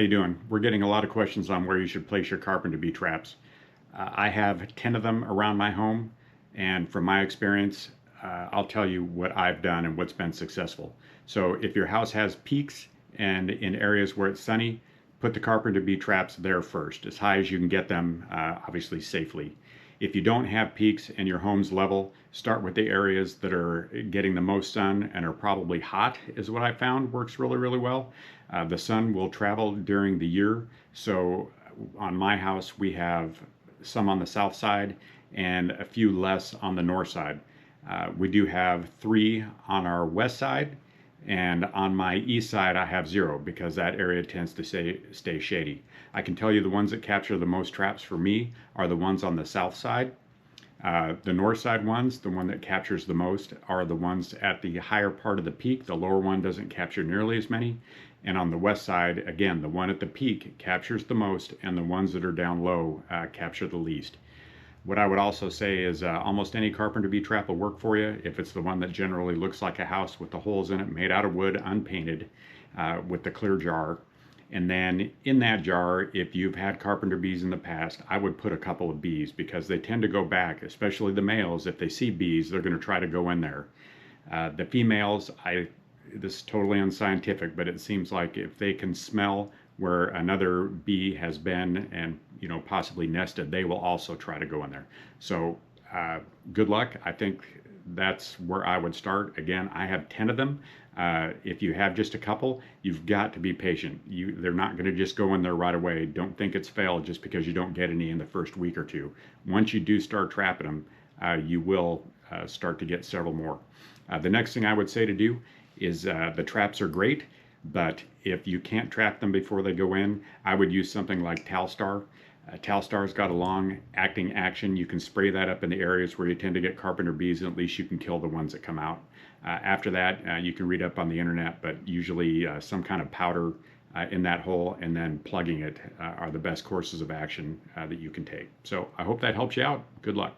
How you doing? We're getting a lot of questions on where you should place your Carpenter Bee traps. I have 10 of them around my home, and from my experience, I'll tell you what I've done and what's been successful. So if your house has peaks and in areas where it's sunny, put the Carpenter Bee traps there first, as high as you can get them, obviously safely. If you don't have peaks and your home's level, start with the areas that are getting the most sun and are probably hot, is what I found works really, really well. The sun will travel during the year, so on my house we have some on the south side and a few less on the north side. We do have 3 on our west side, and on my east side I have 0 because that area tends to stay shady. I can tell you the ones that capture the most traps for me are the ones on the south side. The north side ones, the one that captures the most, are the ones at the higher part of the peak. The lower one doesn't capture nearly as many. And on the west side, again, the one at the peak captures the most, and the ones that are down low capture the least. What I would also say is almost any Carpenter Bee trap will work for you if it's the one that generally looks like a house with the holes in it, made out of wood, unpainted, with the clear jar. And then in that jar, if you've had Carpenter bees in the past, I would put a couple of bees because they tend to go back, especially the males. If they see bees, they're going to try to go in there. The females, this is totally unscientific, but it seems like if they can smell where another bee has been and possibly nested, they will also try to go in there. So good luck. I think that's where I would start. Again, I have 10 of them. If you have just a couple, you've got to be patient. They're not going to just go in there right away. Don't think it's failed just because you don't get any in the first week or two. Once you do start trapping them, you will start to get several more. The next thing I would say to do is the traps are great, but if you can't trap them before they go in, I would use something like Talstar. Talstar's got a long-acting action. You can spray that up in the areas where you tend to get Carpenter bees, and at least you can kill the ones that come out. After that, you can read up on the internet, but usually some kind of powder in that hole and then plugging it are the best courses of action that you can take. So I hope that helps you out. Good luck.